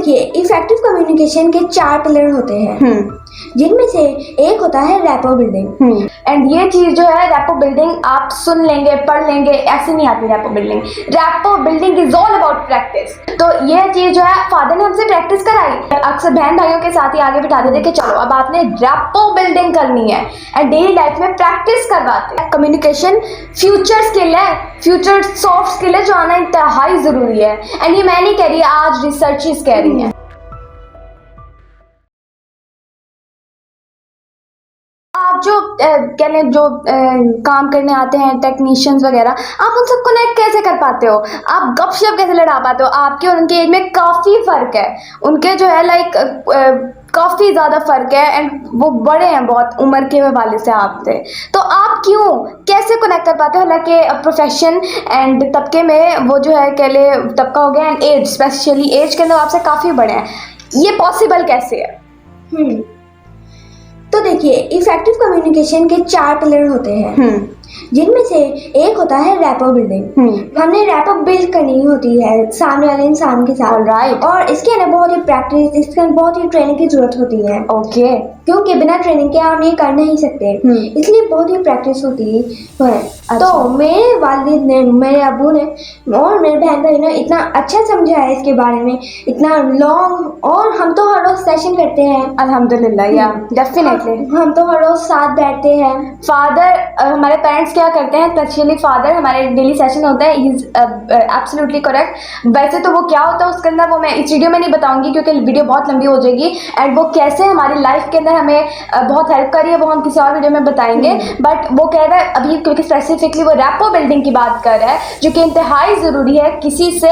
देखिए, effective communication के 4 pillar होते हैं, जिनमें से एक होता है रैपो बिल्डिंग। एंड ये चीज जो है रैपो बिल्डिंग, आप सुन लेंगे पढ़ लेंगे, ऐसे नहीं आती rapport building. Rapport building is all about practice. तो ये चीज जो है फादर ने हमसे प्रैक्टिस कराई। अक्सर बहन भाइयों के साथ ही आगे बिठा देते कि चलो अब आपने रैपो बिल्डिंग करनी है, एंड डेली लाइफ में प्रैक्टिस करवाते हैं। कम्युनिकेशन फ्यूचर स्किल है, फ्यूचर सॉफ्ट स्किल है जो आना इंतहाई जरूरी है। एंड ये मैं नहीं कह रही, आज रिसर्चेस कह रही हैं। आप जो कह लें जो काम करने आते हैं टेक्नीशियंस वगैरह, आप उनसे कनेक्ट कैसे कर पाते हो? आप गपशप कैसे लड़ा पाते हो? आपके और उनके एज में काफ़ी फ़र्क है। उनके जो है लाइक काफ़ी ज़्यादा फ़र्क है, एंड वो बड़े हैं बहुत उम्र के हवाले से आपसे। तो आप क्यों कैसे कनेक्ट कर पाते हो? हालांकि प्रोफेशन एंड तबके में वो जो है कह ले तबका हो गया, एंड एज स्पेशली एज के अंदर आपसे काफ़ी बड़े हैं, ये पॉसिबल कैसे है? तो देखिए, इफेक्टिव कम्युनिकेशन के 4 पिलर होते हैं, जिनमें से एक होता है रैपो बिल्डिंग। हमने रैपो बिल्ड करनी होती है सामने वाले इंसान के साथ, राइट। और इसके अंदर बहुत ही प्रैक्टिस, इसके अंदर बहुत ही ट्रेनिंग की जरूरत होती है। ओके। क्योंकि बिना ट्रेनिंग के हम ये कर नहीं सकते, इसलिए बहुत ही प्रैक्टिस होती है। तो मेरे वालिद ने, मेरे अबू ने और मेरे बहन भाई ने इतना अच्छा समझाया इसके बारे में, इतना लॉन्ग, और हम तो हर रोज सेशन करते हैं अल्हम्दुलिल्लाह। या डेफिनेटली हम तो हर रोज साथ बैठते हैं। फादर, हमारे पेरेंट्स क्या करते हैं, स्पेशली फादर, हमारे डेली सेशन होता है, इज एब्सोल्युटली करेक्ट। वैसे तो वो क्या होता है उसके अंदर वो मैं इस वीडियो में नहीं बताऊंगी क्योंकि वीडियो बहुत लंबी हो जाएगी, एंड वो कैसे हमारी लाइफ के अंदर हमें बहुत हेल्प करी है वो हम किसी और वीडियो में बताएंगे। बट वो कह रहा है अभी, क्योंकि स्पेसिफिकली वो रैपो बिल्डिंग की बात कर रहा है जो कि इंतहाई ज़रूरी है किसी से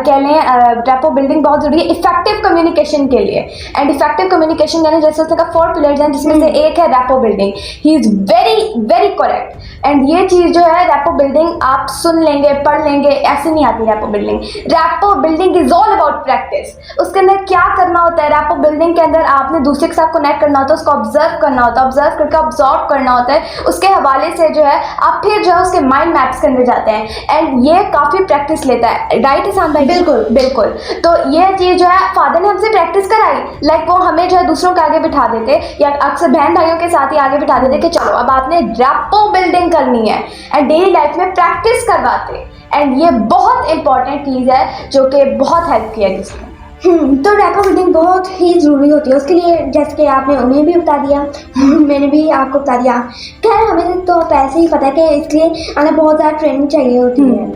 कह लें। रैपो बिल्डिंग बहुत ज़रूरी है इफेक्टिव कम्युनिकेशन के लिए। एंड इफेक्टिव कम्युनिकेशन यानी जैसे उसने कहा 4 पिलर्स हैं, जिसमें से एक है rapport building. He is very very correct. And ये चीज़ जो है रैपो बिल्डिंग, आप सुन लेंगे पढ़ लेंगे, ऐसे नहीं आती rapport building. Rapport building is all about practice. उसके अंदर क्या करना होता है? रैपो बिल्डिंग के अंदर आपने दूसरे के साथ कनेक्ट करना होता है, उसको ऑब्जर्व करना होता है, ऑब्जर्व करके ऑब्जॉर्व करना होता है, उसके हवाले से जो है आप फिर जो है उसके माइंड मैप्स के अंदर जाते हैं, एंड ये काफ़ी प्रैक्टिस लेता है। राइट इसान भाई? बिल्कुल बिल्कुल। तो ये चीज़ जो है फादर ने हमसे प्रैक्टिस कराई। लाइक वो हमें जो है दूसरों के आगे बिठा देते, या अक्सर बहन भाइयों के साथ ही आगे बिठा देते कि चलो अब आपने रैपो बिल्डिंग करनी है, एंड डेली लाइफ में प्रैक्टिस करवाते। एंड ये बहुत इंपॉर्टेंट चीज़ है जो कि बहुत हेल्प किया है जिसने। तो रैपो बिल्डिंग बहुत ही ज़रूरी होती है। उसके लिए जैसे कि आपने उन्हें भी बता दिया, मैंने भी आपको बता दिया। खैर, हमें तो पैसे ही पता है कि इसलिए हमें बहुत ज़्यादा ट्रेनिंग चाहिए होती है।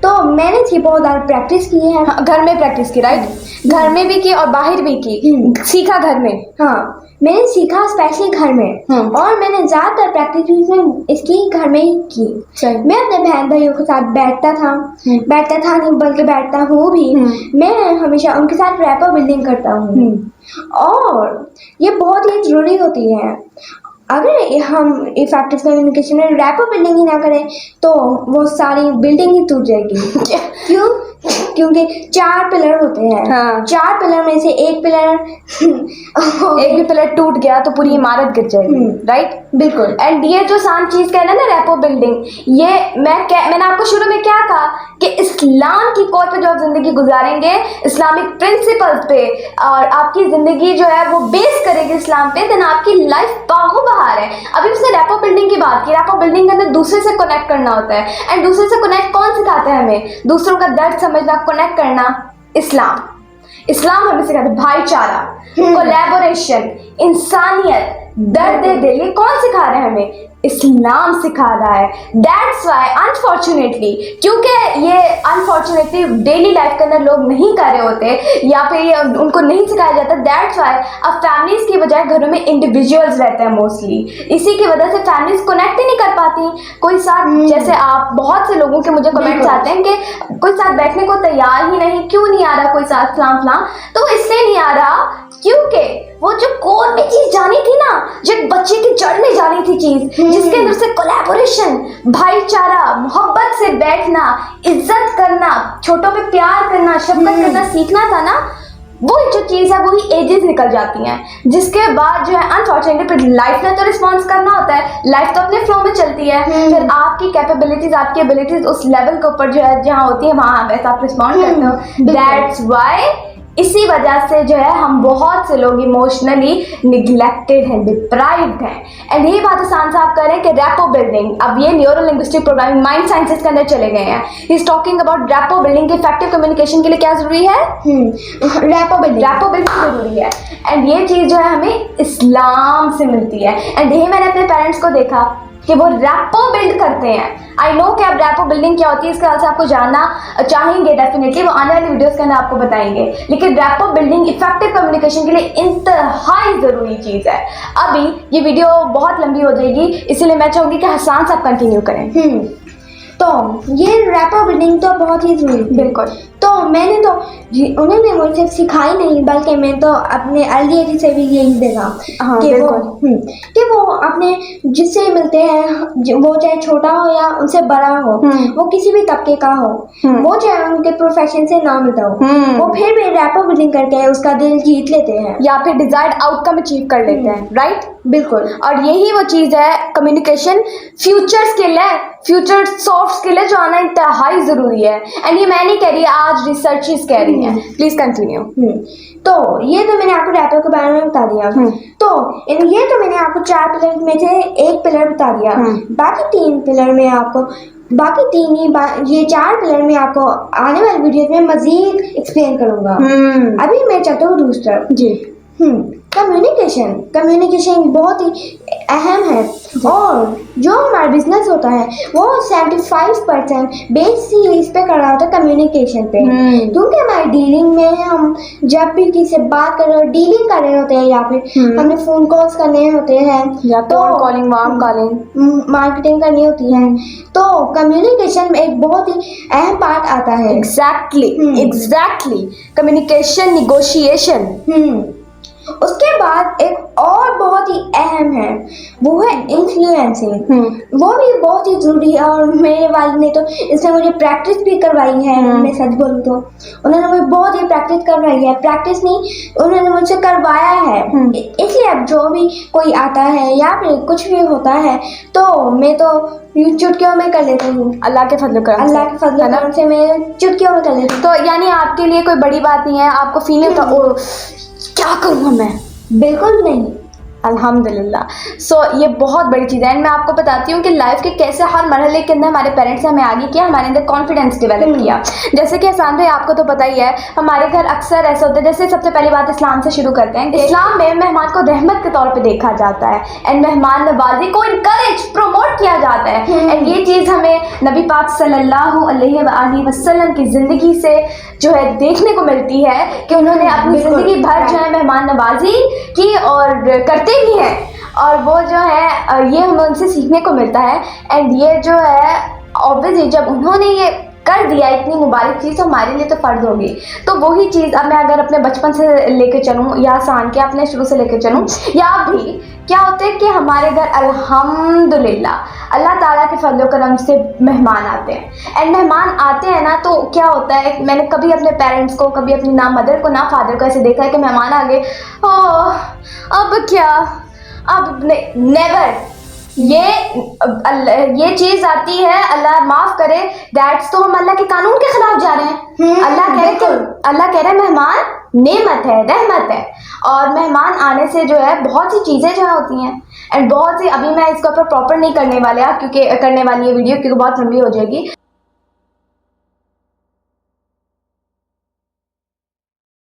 तो मैंने इसकी बहुत ज़्यादा प्रैक्टिस की है। हाँ, घर में प्रैक्टिस की, राइट? घर में भी की और बाहर भी की, सीखा घर में। हाँ, मैंने सीखा स्पेशली घर में, और मैंने ज़्यादातर प्रैक्टिस में इसकी घर में ही की। मैं अपने बहन भाइयों के साथ बैठता था नहीं बल्कि बैठता हूँ भी। मैं हमेशा उनके साथ रैपो बिल्डिंग करता हूँ, और ये बहुत ही ज़रूरी होती है। अगर हम इफेक्टिव कम्युनिकेशन में रैपो बिल्डिंग ही ना करें तो वो सारी बिल्डिंग ही टूट जाएगी। क्यों? क्योंकि 4 पिलर होते हैं। हाँ। 4 पिलर में से एक पिलर एक भी पिलर टूट गया तो पूरी इमारत गिर जाएगी। राइट? बिल्कुल। एंड ये जो आसान चीज कहना ना रैपो बिल्डिंग, ये मैंने आपको शुरू में क्या कहा कि इस्लाम की कोर पे जो आप जिंदगी गुजारेंगे, इस्लामिक प्रिंसिपल्स पे, और आपकी जिंदगी जो है वो बेस करेगी इस्लाम पे, देन आपकी लाइफ बागो बहार है। अभी उसने रैपो बिल्डिंग की बात की। रैपो बिल्डिंग के अंदर दूसरे से कनेक्ट करना होता है, एंड दूसरे से कनेक्ट कौन सिखाता है हमें? दूसरों का दर्द समझना, कनेक्ट करना। इस्लाम हमें सिखाता है भाईचारा, कोलैबोरेशन, इंसानियत, दर्द दिल। ये कौन सिखा रहे हैं हमें? इस्लाम सिखा रहा है। दैट्स वाई अनफॉर्चुनेटली, क्योंकि ये अनफॉर्चुनेटली डेली लाइफ के अंदर लोग नहीं कर रहे होते, या फिर ये उनको नहीं सिखाया जाता। दैट्स वाई अब फैमिलीज की बजाय घरों में इंडिविजुअल्स रहते हैं मोस्टली। इसी की वजह से फैमिलीज कनेक्ट ही नहीं कर पाती। कोई साथ, जैसे आप, बहुत से लोगों के मुझे कमेंट्स आते हैं कि कोई साथ बैठने को तैयार ही नहीं, क्यों नहीं आ रहा कोई साथ, फलां। तो वो इसलिए नहीं आ रहा क्योंकि वो जो कोर में चीज जानी थी ना, जो एक बच्चे की जड़ में जानी थी चीज, जिसके अंदर से कोलैबोरेशन, भाईचारा, मोहब्बत से बैठना, इज्जत करना, छोटों पे प्यार करना, शफकत करना सीखना था ना, वो जो चीज़ है वही एजेस निकल जाती हैं, जिसके बाद जो है अनफॉर्चुनेटली फिर लाइफ ने तो रिस्पॉन्स करना होता है। लाइफ तो अपने फ्लो में चलती है, फिर आपकी कैपेबिलिटीज, आपकी एबिलिटीज उस लेवल के ऊपर जो है जहाँ होती है वहाँ वैसे आप रिस्पॉन्ड करते हो। दैट्स वाई इसी वजह से जो है हम बहुत से लोग इमोशनली निगलेक्टेड हैं, डिप्राइव्ड हैं। एंड यही बात हसन साहब कर रहे हैं कि रैपो बिल्डिंग, अब ये neuro linguistic programming mind sciences के अंदर चले गए हैं। He is talking about rapport building. Effective communication के लिए क्या जरूरी है? रैपो बिल्डिंग जरूरी है। एंड ये चीज़ जो है हमें इस्लाम से मिलती है। एंड यही मैंने अपने पेरेंट्स को देखा कि वो रैपो बिल्ड करते हैं। आई नो कि अब रैपो बिल्डिंग क्या होती है, इसके से आपको जानना चाहेंगे डेफिनेटली, वो आने वाली वीडियोस के अंदर आपको बताएंगे। लेकिन रैपो बिल्डिंग इफेक्टिव कम्युनिकेशन के लिए इंतहाई ज़रूरी चीज़ है। अभी ये वीडियो बहुत लंबी हो जाएगी, इसीलिए मैं चाहूँगी कि हसन साहब कंटिन्यू करें। तो ये रैपो बिल्डिंग तो बहुत ही जरूरी है। बिल्कुल। तो मैंने तो उन्होंने मुझे सिखाई नहीं, बल्कि मैं तो अपने अर्ली एज से भी यही देखा कि वो अपने जिससे मिलते हैं, वो चाहे छोटा हो या उनसे बड़ा हो, वो किसी भी तबके का हो, वो चाहे उनके प्रोफेशन से ना मिलता हो, वो फिर भी रैपो बिल्डिंग करके उसका दिल जीत लेते हैं या फिर डिजायर्ड आउटकम अचीव कर लेते हैं। राइट, बिल्कुल। और यही वो चीज़ है, कम्युनिकेशन फ्यूचर स्किल है, फ्यूचर सॉफ्ट स्किल है जो आना इंतहाई ज़रूरी है। एंड ये मैं नहीं कह रही, आज रिसर्चेस कह रही हैं। Please continue. तो ये तो मैंने आपको रैपो के बारे में बता दिया। तो ये तो मैंने आपको 4 पिलर में से एक पिलर बता दिया। बाकी 3 पिलर में आपको ये 4 पिलर में आपको आने वाली वीडियो में मजीद एक्सप्लेन करूंगा। अभी मैं चाहता हूँ दूसरा जी। कम्युनिकेशन बहुत ही अहम है, और जो हमारा बिजनेस होता है वो 75% बेस ही इस पे कर रहा होता है, कम्युनिकेशन पे। क्योंकि हमारी डीलिंग में हम जब भी किसी से बात कर रहे हो, डीलिंग कर रहे होते हैं, या फिर हमने फोन कॉल्स करने होते हैं, या तो कॉलिंग, वार्म कॉलिंग, मार्केटिंग करनी होती है, तो कम्युनिकेशन में एक बहुत ही अहम पार्ट आता है। Exactly communication, negotiation. उसके बाद एक और बहुत ही अहम है, वो है इन्फ्लुएंसिंग। वो भी बहुत ही जरूरी है, और मेरे वालिद ने तो इसमें मुझे प्रैक्टिस भी करवाई है। मैं सच बोलूँ तो उन्होंने मुझे बहुत ही प्रैक्टिस करवाई है, प्रैक्टिस नहीं, उन्होंने मुझसे करवाया है। इसलिए अब जो भी कोई आता है या फिर कुछ भी होता है, तो मैं तो चुटकियों में कर लेती हूँ। अल्लाह के फजल करम से मैं चुटकियों में कर लेती हूँ। तो यानी आपके लिए कोई बड़ी बात नहीं है, आपको फील होता ओ क्या करूँगा मैं? बिल्कुल नहीं। अल्हम्दुलिल्लाह। सो ये बहुत बड़ी चीज़ है। एंड मैं आपको बताती हूँ कि लाइफ के कैसे हर मरहले के अंदर हमारे पेरेंट्स ने हमें आगे किया, हमारे अंदर कॉन्फिडेंस डेवलप किया। जैसे कि हसन भाई आपको तो पता ही है, हमारे घर अक्सर ऐसा होता है, जैसे सबसे पहली बात इस्लाम से शुरू करते हैं। इस्लाम में मेहमान को रहमत के तौर पर देखा जाता है, एंड मेहमान नवाजी को इनकरेज, प्रमोट किया जाता है। एंड ये चीज़ हमें नबी पाक सल्लल्लाहु अलैहि वसल्लम की ज़िंदगी से जो है देखने को मिलती है कि उन्होंने अपनी ज़िंदगी भर जो है मेहमान नवाजी की और करते भी हैं, और वो जो है ये हमें उनसे सीखने को मिलता है। एंड ये जो है ऑब्वियसली जब उन्होंने ये कर दिया इतनी मुबारक चीज़, तो हमारे लिए तो फ़र्ज होगी। तो वही चीज़ अब मैं अगर अपने बचपन से लेके चलूँ या हसन के अपने शुरू से लेके चलूँ, या भी क्या होता है कि हमारे घर अल्हम्दुलिल्लाह अल्लाह ताला के फजल करम से मेहमान आते हैं। एंड मेहमान आते हैं ना, तो क्या होता है, मैंने कभी अपने पेरेंट्स को, कभी अपनी ना मदर को ना फादर को ऐसे देखा है कि मेहमान आ गए, अब क्या, अब नेवर। ये चीज़ आती है, अल्लाह माफ़ करे, दैट्स तो हम अल्लाह के कानून के खिलाफ जा रहे हैं। अल्लाह कह रहे हैं मेहमान नेमत है, रहमत है, और मेहमान आने से जो है बहुत सी चीज़ें जो होती हैं, एंड बहुत सी, अभी मैं इसके ऊपर प्रॉपर नहीं करने वाली है क्योंकि ये वीडियो बहुत लंबी हो जाएगी।